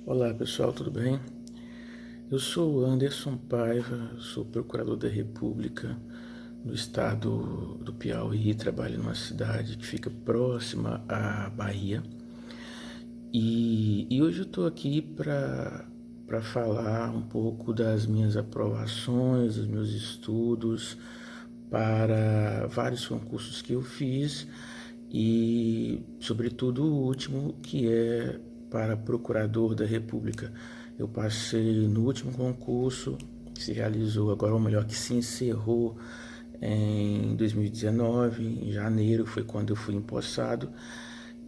Olá pessoal, tudo bem? Eu sou o Anderson Paiva, sou procurador da República no estado do Piauí, trabalho numa cidade que fica próxima à Bahia. E hoje eu estou aqui para falar um pouco das minhas aprovações, dos meus estudos para vários concursos que eu fiz e, sobretudo, o último, que é para procurador da República. Eu passei no último concurso que se realizou agora, ou melhor, que se encerrou em 2019, em janeiro, foi quando eu fui empossado.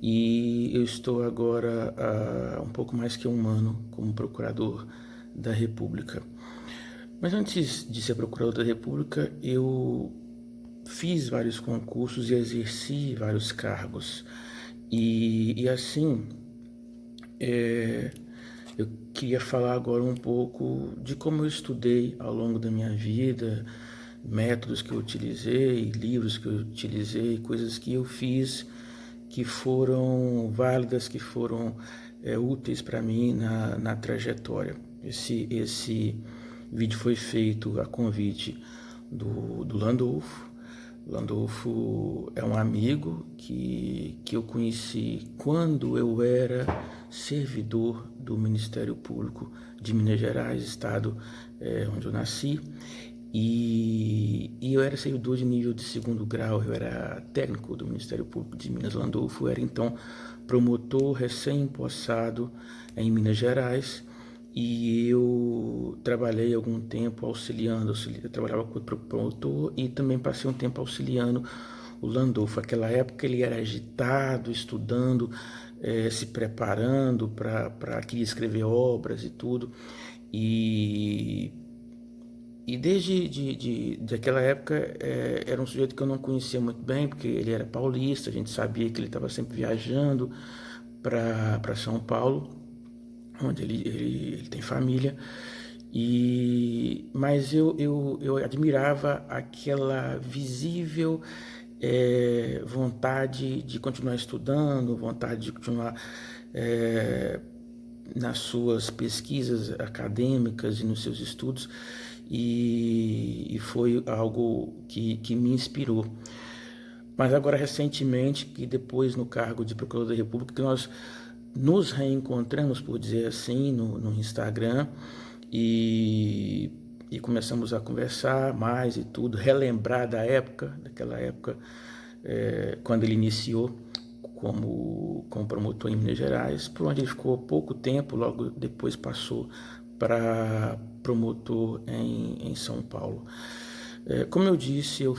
E eu estou agora há um pouco mais que um ano como procurador da República. Mas antes de ser procurador da República, eu fiz vários concursos e exerci vários cargos. E assim, eu queria falar agora um pouco de como eu estudei ao longo da minha vida, métodos que eu utilizei, livros que eu utilizei, coisas que eu fiz que foram válidas, que foram úteis para mim na trajetória. Esse vídeo foi feito a convite do Landolfo. Landolfo é um amigo que eu conheci quando eu era servidor do Ministério Público de Minas Gerais, estado onde eu nasci. E eu era servidor de nível de segundo grau, eu era técnico do Ministério Público de Minas. Landolfo era então promotor recém-empossado em Minas Gerais, e eu trabalhei algum tempo auxiliando, eu trabalhava com o promotor e também passei um tempo auxiliando o Landolfo. Naquela época ele era agitado, estudando, se preparando para querer escrever obras e tudo. E desde aquela época era um sujeito que eu não conhecia muito bem, porque ele era paulista, a gente sabia que ele estava sempre viajando para São Paulo, onde ele tem família. Mas eu admirava aquela visível vontade de continuar estudando, vontade de continuar nas suas pesquisas acadêmicas e nos seus estudos, e foi algo que me inspirou. Mas agora recentemente, que depois no cargo de Procurador da República, que nós nos reencontramos, por dizer assim, no Instagram, e, e começamos a conversar mais e tudo, relembrar daquela época, quando ele iniciou como promotor em Minas Gerais, por onde ele ficou pouco tempo, logo depois passou para promotor em São Paulo. Como eu disse, eu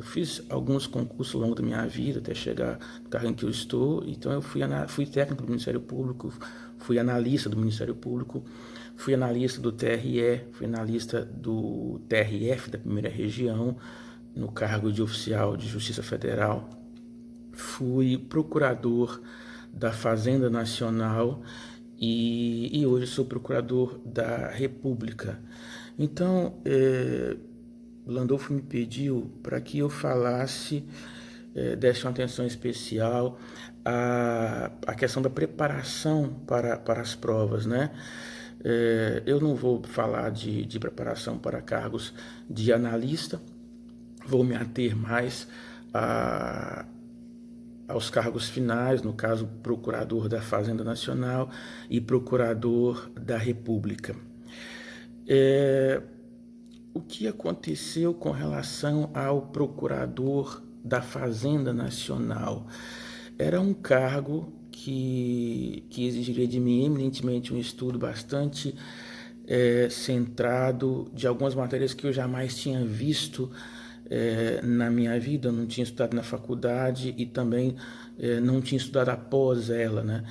fiz alguns concursos ao longo da minha vida até chegar no cargo em que eu estou. Então eu fui técnico do Ministério Público, fui analista do Ministério Público, fui analista do TRE, fui analista do TRF da primeira região, no cargo de oficial de Justiça Federal, fui procurador da Fazenda Nacional e hoje sou procurador da República. Então, Landolfo me pediu para que eu falasse, desse uma atenção especial à questão da preparação para as provas, né? Eu não vou falar de preparação para cargos de analista, vou me ater mais aos cargos finais, no caso, procurador da Fazenda Nacional e procurador da República. O que aconteceu com relação ao procurador da Fazenda Nacional? Era um cargo que exigiria de mim eminentemente um estudo bastante centrado de algumas matérias que eu jamais tinha visto na minha vida. Eu não tinha estudado na faculdade e também não tinha estudado após ela, né?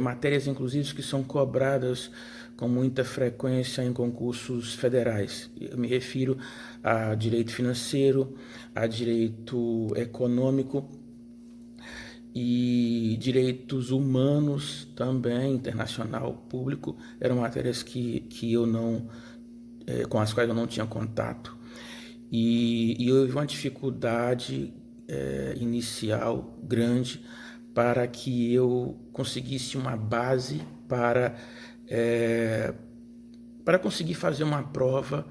Matérias inclusive que são cobradas com muita frequência em concursos federais. Eu me refiro a direito financeiro, a direito econômico e direitos humanos também, internacional, público. Eram matérias que eu não, com as quais eu não tinha contato. E houve uma dificuldade inicial grande para que eu conseguisse uma base para conseguir fazer uma prova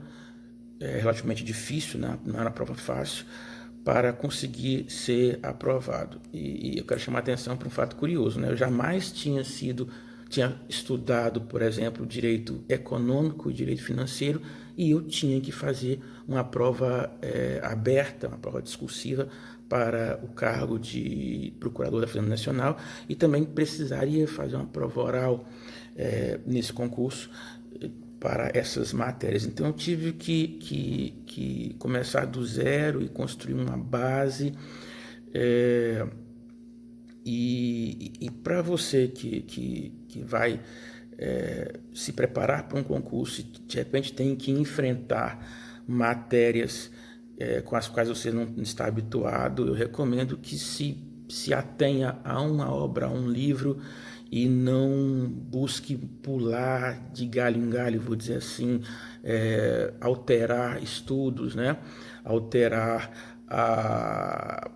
relativamente difícil, né? Não era uma prova fácil, para conseguir ser aprovado. E eu quero chamar a atenção para um fato curioso, né? Eu jamais tinha estudado, por exemplo, direito econômico e direito financeiro, e eu tinha que fazer uma prova aberta, uma prova discursiva para o cargo de procurador da Fazenda Nacional, e também precisaria fazer uma prova oral nesse concurso para essas matérias. Então eu tive que começar do zero e construir uma base. E para você que vai se preparar para um concurso e de repente tem que enfrentar matérias com as quais você não está habituado, eu recomendo que se atenha a uma obra, a um livro, e não busque pular de galho em galho, vou dizer assim, alterar estudos, né? Alterar a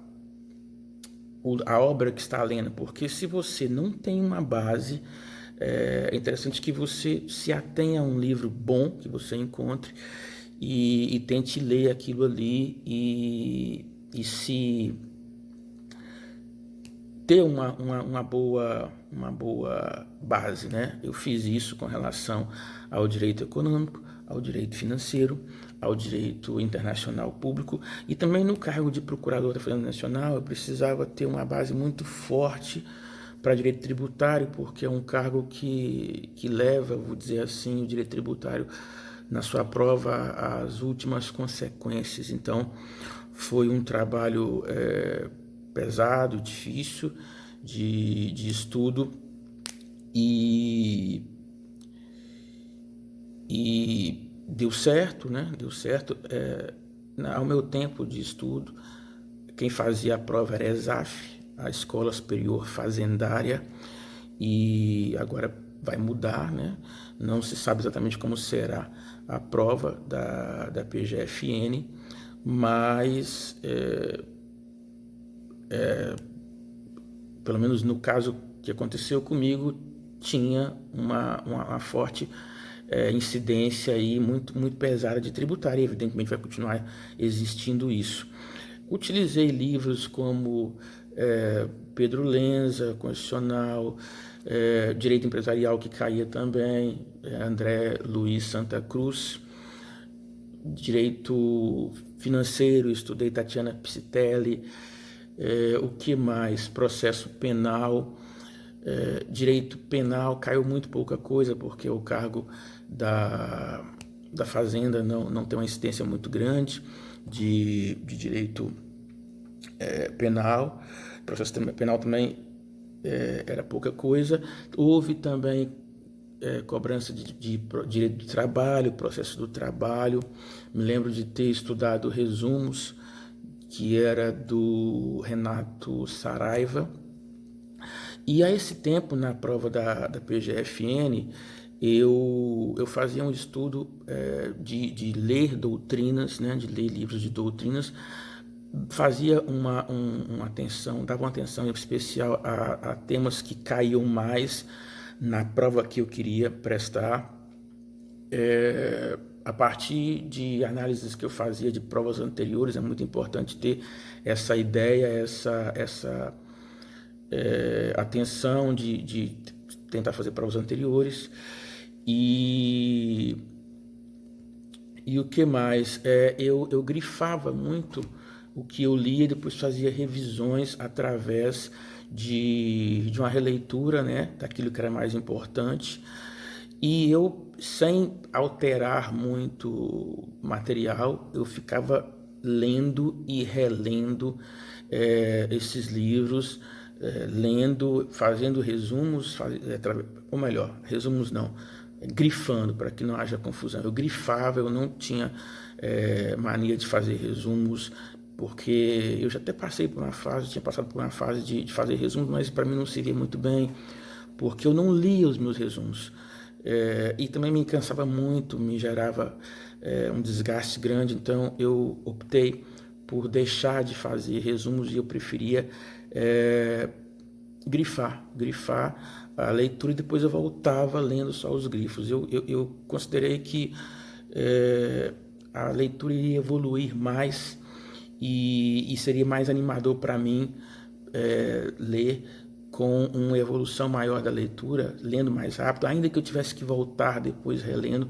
obra que está lendo, porque se você não tem uma base, é interessante que você se atenha a um livro bom que você encontre e tente ler aquilo ali e se ter uma boa base, né? Eu fiz isso com relação ao direito econômico, ao direito financeiro, ao direito internacional público, e também no cargo de procurador da Fazenda Nacional eu precisava ter uma base muito forte para direito tributário, porque é um cargo que leva, vou dizer assim, o direito tributário na sua prova às últimas consequências. Então foi um trabalho pesado, difícil de estudo, e deu certo, né? Deu certo. Ao meu tempo de estudo, quem fazia a prova era a ESAF, a Escola Superior Fazendária, e agora vai mudar, né? Não se sabe exatamente como será a prova da PGFN, mas pelo menos no caso que aconteceu comigo, tinha uma forte incidência aí muito pesada de tributário, e evidentemente vai continuar existindo isso. Utilizei livros como Pedro Lenza, Constitucional, Direito Empresarial, que caía também, André Luiz Santa Cruz, Direito Financeiro, estudei Tatiana Psitelli, o que mais? Processo Penal, Direito Penal, caiu muito pouca coisa, porque o cargo da Fazenda não tem uma incidência muito grande de direito penal. Processo penal também era pouca coisa. Houve também cobrança de direito do trabalho, processo do trabalho. Me lembro de ter estudado resumos, que era do Renato Saraiva. E a esse tempo, na prova da PGFN, eu fazia um estudo de ler doutrinas, né, de ler livros de doutrinas, fazia uma atenção, dava uma atenção especial a temas que caíam mais na prova que eu queria prestar, a partir de análises que eu fazia de provas anteriores. É muito importante ter essa ideia, essa atenção de tentar fazer provas anteriores. E o que mais? Eu grifava muito o que eu lia e depois fazia revisões através de uma releitura, né, daquilo que era mais importante. E eu, sem alterar muito material, eu ficava lendo e relendo esses livros, lendo, fazendo resumos, ou melhor, resumos não, grifando, para que não haja confusão. Eu grifava, eu não tinha mania de fazer resumos, porque eu já até passei por uma fase, tinha passado por uma fase de fazer resumos, mas para mim não servia muito bem, porque eu não lia os meus resumos. E também me cansava muito, me gerava um desgaste grande, então eu optei por deixar de fazer resumos, e eu preferia grifar a leitura e depois eu voltava lendo só os grifos. Eu considerei que a leitura iria evoluir mais e seria mais animador para mim ler com uma evolução maior da leitura, lendo mais rápido, ainda que eu tivesse que voltar depois relendo,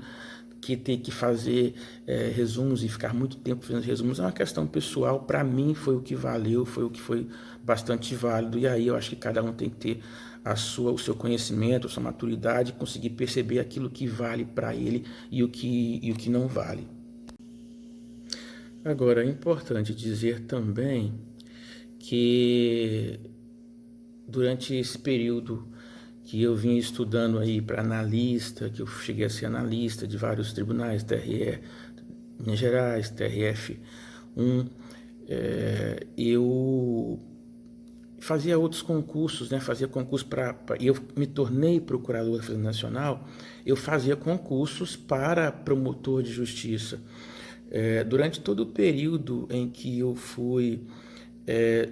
que ter que fazer resumos e ficar muito tempo fazendo resumos, é uma questão pessoal. Para mim foi o que valeu, foi o que foi bastante válido, e aí eu acho que cada um tem que ter o seu conhecimento, a sua maturidade, conseguir perceber aquilo que vale para ele e o que não vale. Agora, é importante dizer também que durante esse período que eu vim estudando aí para analista, que eu cheguei a ser analista de vários tribunais, TRE, Minas Gerais, TRF1, eu fazia outros concursos, né? Fazia concurso e eu me tornei procurador da Fazenda Nacional, eu fazia concursos para promotor de justiça. Durante todo o período em que eu fui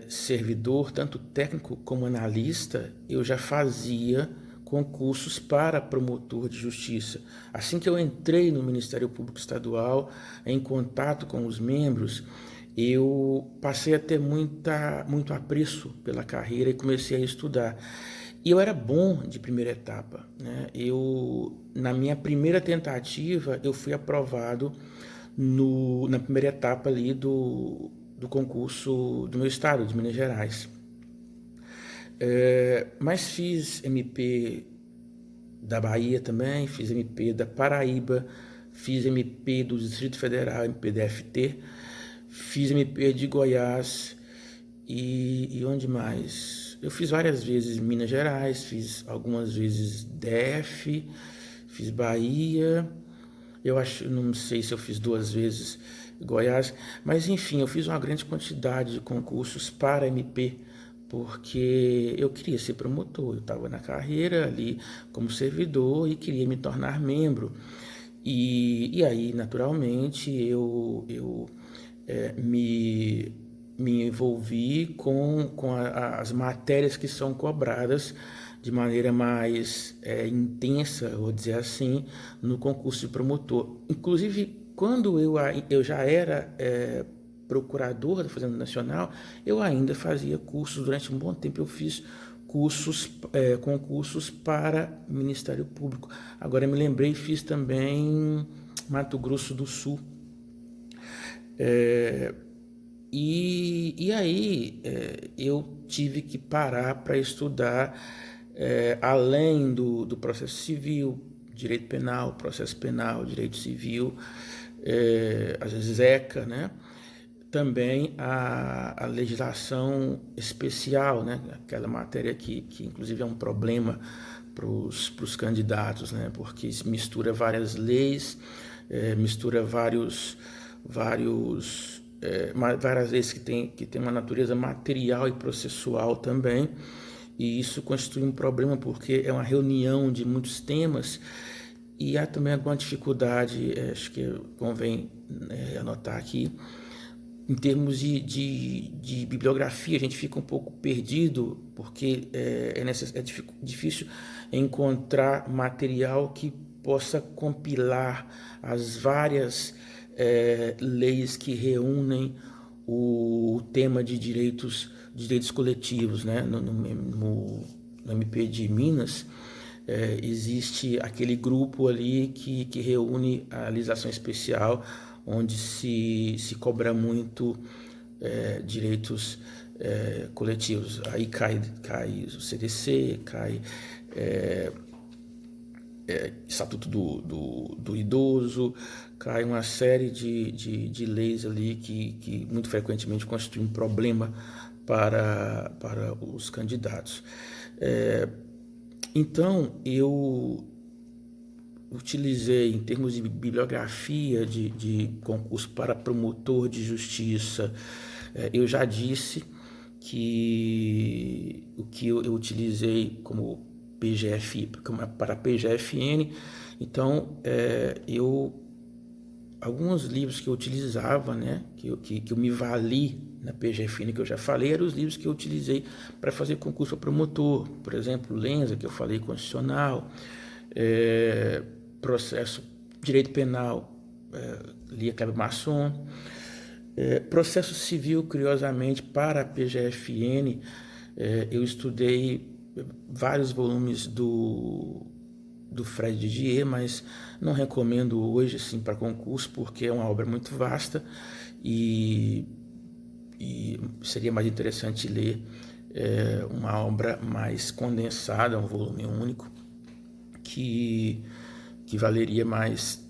servidor, tanto técnico como analista, eu já fazia concursos para promotor de justiça. Assim que eu entrei no Ministério Público Estadual, em contato com os membros, eu passei a ter muito apreço pela carreira e comecei a estudar. E eu era bom de primeira etapa, né? Na minha primeira tentativa, eu fui aprovado na primeira etapa ali do concurso do meu estado, de Minas Gerais. Mas fiz MP da Bahia também, fiz MP da Paraíba, fiz MP do Distrito Federal, MP-DFT, fiz MP de Goiás e onde mais? Eu fiz várias vezes Minas Gerais, fiz algumas vezes DF, fiz Bahia, não sei se eu fiz 2 vezes Goiás, mas enfim, eu fiz uma grande quantidade de concursos para MP, porque eu queria ser promotor, eu estava na carreira ali como servidor e queria me tornar membro. E aí, naturalmente, eu me envolvi com as matérias que são cobradas de maneira mais intensa, vou dizer assim, no concurso de promotor. Inclusive, quando eu já era procurador da Fazenda Nacional, eu ainda fazia cursos. Durante um bom tempo eu fiz concursos para Ministério Público. Agora eu me lembrei, fiz também Mato Grosso do Sul. E aí eu tive que parar para estudar além do processo civil, direito penal, processo penal, direito civil, às vezes ECA, né? Também a legislação especial, né? Aquela matéria que inclusive é um problema para os candidatos, né? Porque se mistura várias leis, mistura várias leis que tem uma natureza material e processual também, e isso constitui um problema porque é uma reunião de muitos temas e há também alguma dificuldade, acho que convém anotar aqui, em termos de bibliografia. A gente fica um pouco perdido porque é difícil encontrar material que possa compilar as várias leis que reúnem o tema de direitos coletivos, né? No MP de Minas, existe aquele grupo ali que reúne a legislação especial, onde se cobra muito direitos coletivos. Aí cai o CDC, cai Estatuto do Idoso, cai uma série de leis ali que muito frequentemente constituem um problema para os candidatos. Então, eu utilizei, em termos de bibliografia de concurso para promotor de justiça, eu já disse que o que eu utilizei como PGF, para PGFN. Então, eu alguns livros que eu utilizava, né, que eu me vali na PGFN, que eu já falei, eram os livros que eu utilizei para fazer concurso para promotor. Por exemplo, Lenza, que eu falei, constitucional, processo, direito penal, lia Kleber Masson, processo civil, curiosamente, para a PGFN, eu estudei vários volumes do Fred Didier, mas não recomendo hoje assim, para concurso, porque é uma obra muito vasta e seria mais interessante ler uma obra mais condensada, um volume único, que valeria mais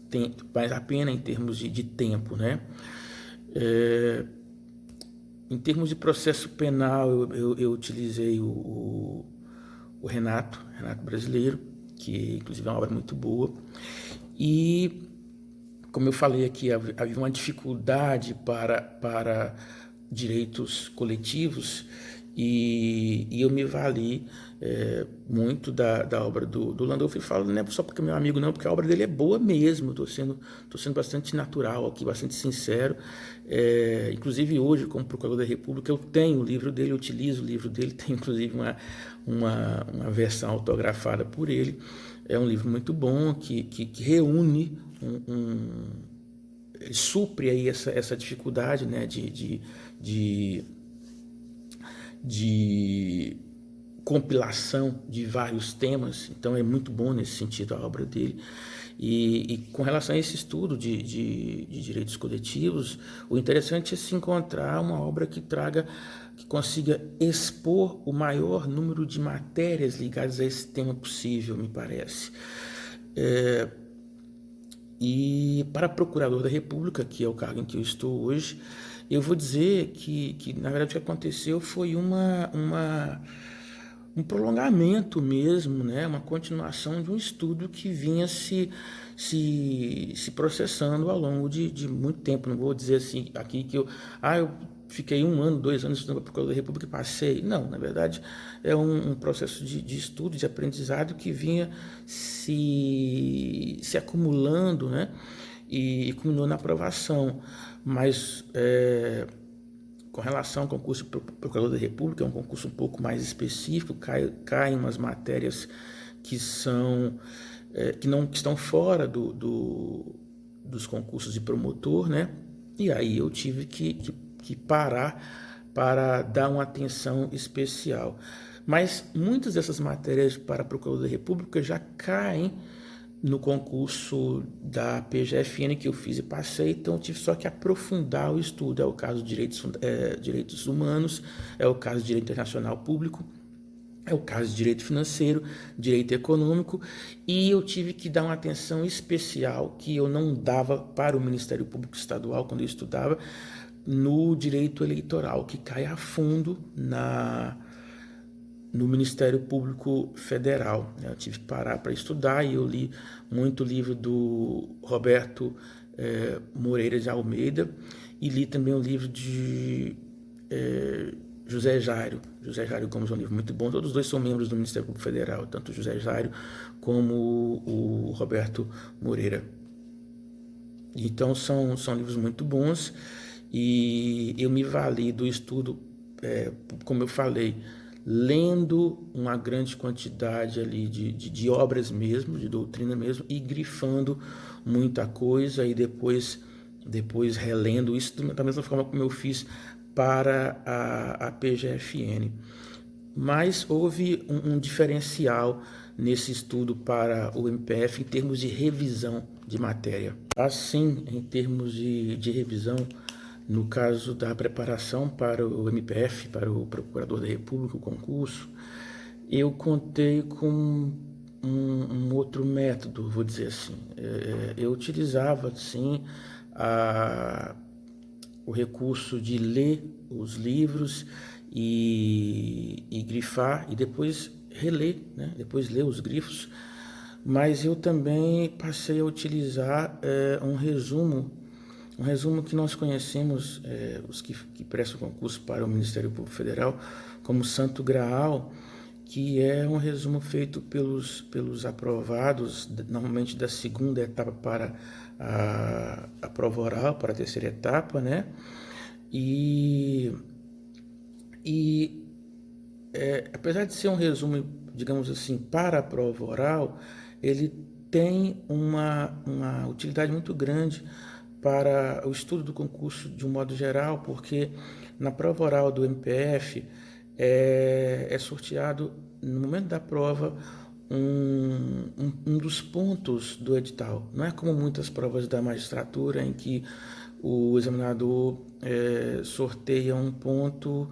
a pena em termos de tempo, né? Em termos de processo penal, eu utilizei o Renato Brasileiro, que inclusive é uma obra muito boa. E, como eu falei aqui, havia uma dificuldade para direitos coletivos e eu me vali muito da obra do Landolfo. E falo, não é só porque é meu amigo, não, porque a obra dele é boa mesmo. Estou sendo bastante natural aqui, bastante sincero. Inclusive hoje, como Procurador da República, eu tenho o livro dele, eu utilizo o livro dele, tem inclusive uma versão autografada por ele. É um livro muito bom que reúne supre aí essa dificuldade, né, de compilação de vários temas. Então é muito bom nesse sentido a obra dele. E com relação a esse estudo de direitos coletivos, o interessante é se encontrar uma obra que consiga expor o maior número de matérias ligadas a esse tema possível, me parece. E para Procurador da República, que é o cargo em que eu estou hoje, eu vou dizer que na verdade, o que aconteceu foi um prolongamento mesmo, né? Uma continuação de um estudo que vinha se processando ao longo de muito tempo. Não vou dizer assim aqui que eu fiquei 1 ano, 2 anos estudando para Procurador da República e passei. Não, na verdade, é um processo de estudo, de aprendizado que vinha se acumulando, né? E culminou na aprovação. Mas com relação ao concurso de Procurador da República, é um concurso um pouco mais específico, caem umas matérias que estão fora dos concursos de promotor, né? E aí eu tive que parar para dar uma atenção especial. Mas muitas dessas matérias para Procurador da República já caem no concurso da PGFN que eu fiz e passei, então eu tive só que aprofundar o estudo. É o caso de direitos humanos, é o caso de direito internacional público, é o caso de direito financeiro, direito econômico, e eu tive que dar uma atenção especial que eu não dava para o Ministério Público Estadual quando eu estudava, no direito eleitoral, que cai a fundo no Ministério Público Federal. Eu tive que parar para estudar e eu li muito livro do Roberto Moreira de Almeida e li também o livro de José Jairo Gomes, é um livro muito bom. Todos os dois são membros do Ministério Público Federal, tanto o José Jairo como o Roberto Moreira. Então são livros muito bons e eu me vali do estudo, como eu falei, lendo uma grande quantidade ali de obras mesmo, de doutrina mesmo, e grifando muita coisa e depois relendo isso da mesma forma como eu fiz para a PGFN. Mas houve um diferencial nesse estudo para o MPF em termos de revisão de matéria. Assim, em termos de revisão, no caso da preparação para o MPF, para o Procurador da República, o concurso, eu contei com um outro método, vou dizer assim. Eu utilizava, sim, o recurso de ler os livros e grifar e depois reler, né? Depois ler os grifos, mas eu também passei a utilizar um resumo que nós conhecemos, os que prestam concurso para o Ministério Público Federal, como Santo Graal, que é um resumo feito pelos aprovados, normalmente da segunda etapa para a prova oral, para a terceira etapa, né? E apesar de ser um resumo, digamos assim, para a prova oral, ele tem uma utilidade muito grande para o estudo do concurso de um modo geral, porque na prova oral do MPF é sorteado, no momento da prova, um dos pontos do edital. Não é como muitas provas da magistratura, em que o examinador sorteia um ponto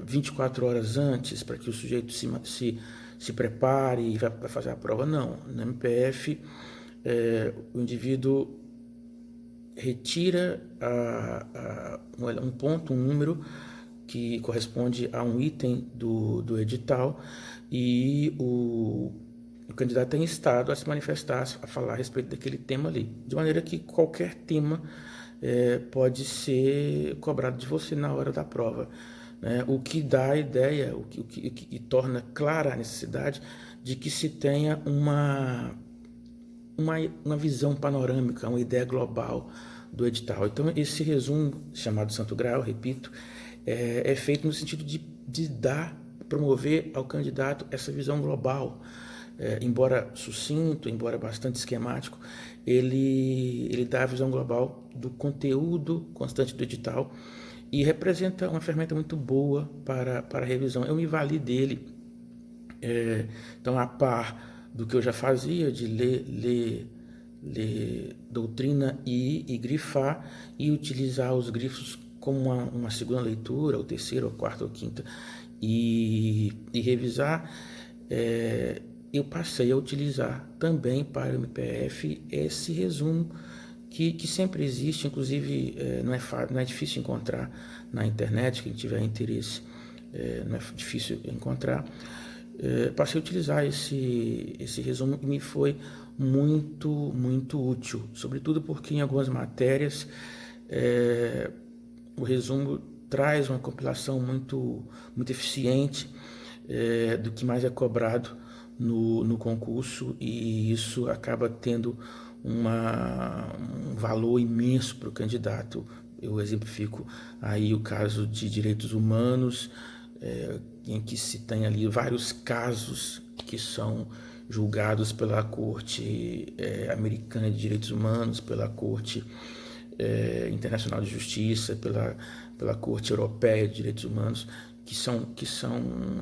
24 horas antes, para que o sujeito se prepare e vai fazer a prova. Não. No MPF, o indivíduo retira um ponto, um número que corresponde a um item do edital, e o candidato tem estado a se manifestar, a falar a respeito daquele tema ali, de maneira que qualquer tema pode ser cobrado de você na hora da prova, né? O que dá a ideia, o que torna clara a necessidade de que se tenha uma visão panorâmica, uma ideia global do edital. Então, esse resumo, chamado Santo Graal, repito, é feito no sentido de promover ao candidato essa visão global. Embora sucinto, embora bastante esquemático, ele dá a visão global do conteúdo constante do edital e representa uma ferramenta muito boa para a revisão. Eu me vali dele, então, a par do que eu já fazia, de ler doutrina e grifar, e utilizar os grifos como uma segunda leitura, ou terceira, ou quarta, ou quinta, e revisar, eu passei a utilizar também para o MPF esse resumo que sempre existe, inclusive não é difícil encontrar na internet. Quem tiver interesse, não é difícil encontrar. Passei a utilizar esse resumo, e me foi muito, muito útil, sobretudo porque em algumas matérias o resumo traz uma compilação muito, muito eficiente do que mais é cobrado no concurso, e isso acaba tendo um valor imenso para o candidato. Eu exemplifico aí o caso de direitos humanos, em que se tem ali vários casos que são julgados pela Corte Americana de Direitos Humanos, pela Corte Internacional de Justiça, pela Corte Europeia de Direitos Humanos, que são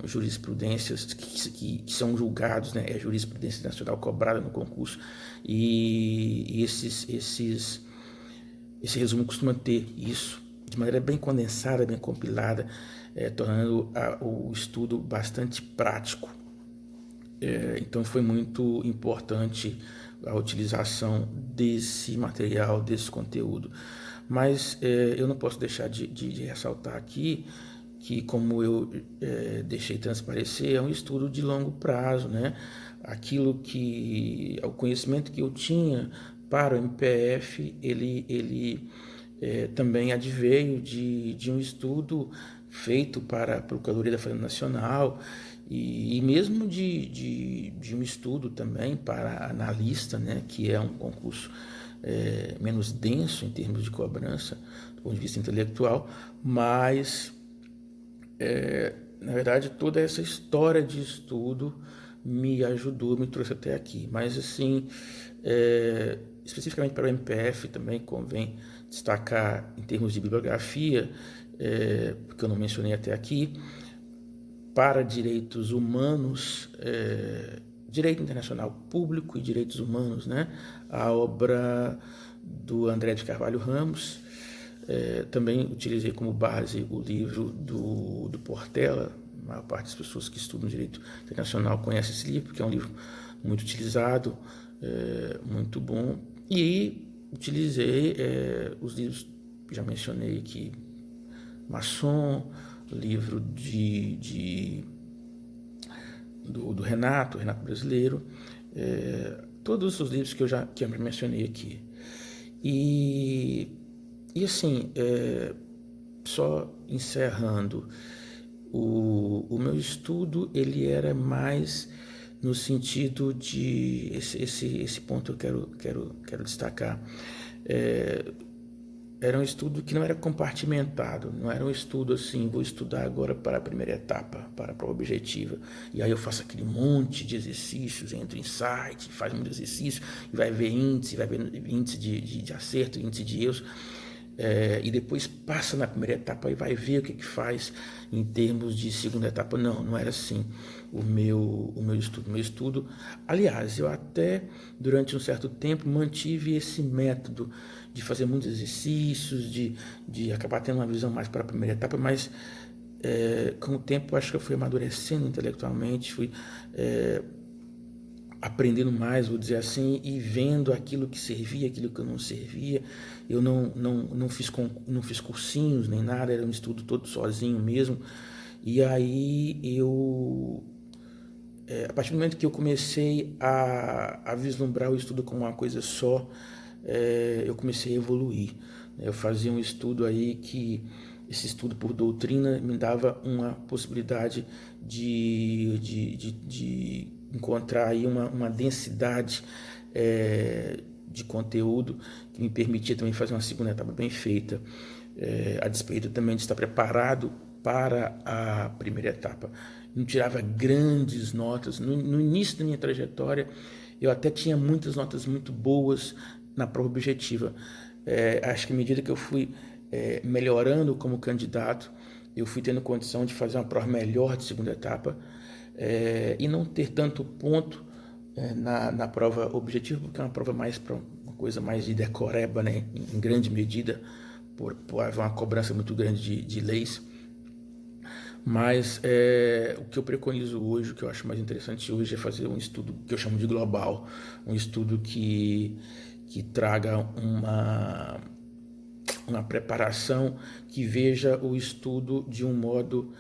jurisprudências que são julgados, né? É jurisprudência nacional cobrada no concurso, e esse resumo costuma ter isso de maneira bem condensada, bem compilada, tornando o estudo bastante prático. Então, foi muito importante a utilização desse material, desse conteúdo. Mas eu não posso deixar de ressaltar aqui que, como eu deixei transparecer, é um estudo de longo prazo, né? O conhecimento que eu tinha para o MPF, ele também adveio de um estudo feito para a Procuradoria da Fazenda Nacional, e mesmo de um estudo também para analista, né, que é um concurso menos denso em termos de cobrança do ponto de vista intelectual, mas na verdade toda essa história de estudo me ajudou, me trouxe até aqui. Mas assim, especificamente para o MPF também convém destacar, em termos de bibliografia, porque eu não mencionei até aqui, para direitos humanos, direito internacional público e direitos humanos, né? A obra do André de Carvalho Ramos. Também utilizei como base o livro do Portela. A maior parte das pessoas que estudam direito internacional conhece esse livro, porque é um livro muito utilizado, muito bom. E utilizei os livros que já mencionei aqui, Masson, livro do Renato Brasileiro, todos os livros que eu já mencionei aqui. E assim, só encerrando, O meu estudo, ele era mais no sentido de, esse ponto eu quero destacar, era um estudo que não era compartimentado, não era um estudo assim, vou estudar agora para a primeira etapa, para a prova objetiva, e aí eu faço aquele monte de exercícios, entro em site, faz muito exercício, e vai ver índice de acerto, índice de erros, e depois passa na primeira etapa e vai ver o que faz em termos de segunda etapa. Não era assim o meu estudo. Aliás, eu até durante um certo tempo mantive esse método de fazer muitos exercícios, de acabar tendo uma visão mais para a primeira etapa, mas com o tempo eu acho que eu fui amadurecendo intelectualmente, fui aprendendo mais, vou dizer assim, e vendo aquilo que servia, aquilo que não servia. Eu não fiz cursinhos nem nada, era um estudo todo sozinho mesmo. E aí a partir do momento que eu comecei a vislumbrar o estudo como uma coisa só, eu comecei a evoluir. Eu fazia um estudo aí que esse estudo por doutrina me dava uma possibilidade de encontrar aí uma densidade de conteúdo que me permitia também fazer uma segunda etapa bem feita, a despeito também de estar preparado para a primeira etapa. Não tirava grandes notas. No início da minha trajetória, eu até tinha muitas notas muito boas na prova objetiva. Acho que à medida que eu fui melhorando como candidato, eu fui tendo condição de fazer uma prova melhor de segunda etapa e não ter tanto ponto na prova objetiva, porque é uma prova mais para uma coisa mais de decoreba, né, em grande medida, por uma cobrança muito grande de leis. Mas o que eu preconizo hoje, o que eu acho mais interessante hoje é fazer um estudo que eu chamo de global, um estudo que traga uma preparação que veja o estudo de um modo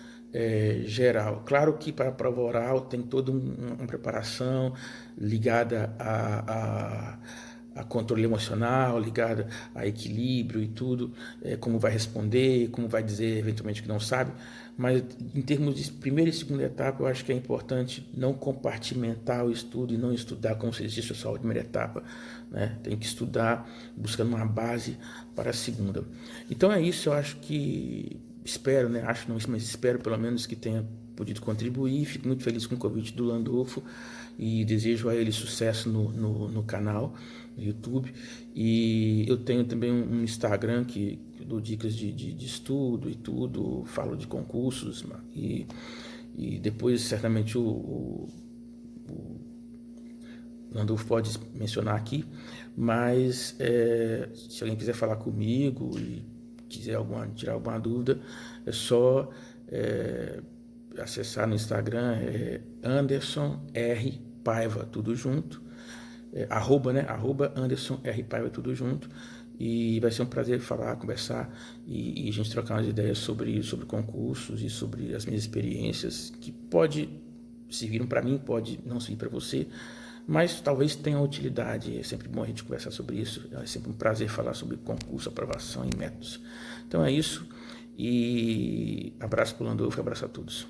geral. Claro que para a prova oral tem toda uma preparação ligada a controle emocional, ligada a equilíbrio e tudo, como vai responder, como vai dizer eventualmente que não sabe, mas em termos de primeira e segunda etapa, eu acho que é importante não compartimentar o estudo e não estudar como se existisse só a primeira etapa, né? Tem que estudar buscando uma base para a segunda. Então é isso, eu acho que espero, né? Acho não, mas espero pelo menos que tenha podido contribuir. Fico muito feliz com o convite do Landolfo e desejo a ele sucesso no canal, no YouTube. E eu tenho também um Instagram que dou dicas de estudo e tudo, falo de concursos e depois certamente o Landolfo pode mencionar aqui, mas se alguém quiser falar comigo e quiser tirar alguma dúvida, é só acessar no Instagram, Anderson R. Paiva, tudo junto, arroba Anderson R. Paiva, tudo junto, e vai ser um prazer falar, conversar e a gente trocar umas ideias sobre concursos e sobre as minhas experiências, que pode servir para mim, pode não servir para você, mas talvez tenha utilidade. É sempre bom a gente conversar sobre isso, é sempre um prazer falar sobre concurso, aprovação e métodos. Então é isso, e abraço para o Landolfo, abraço a todos.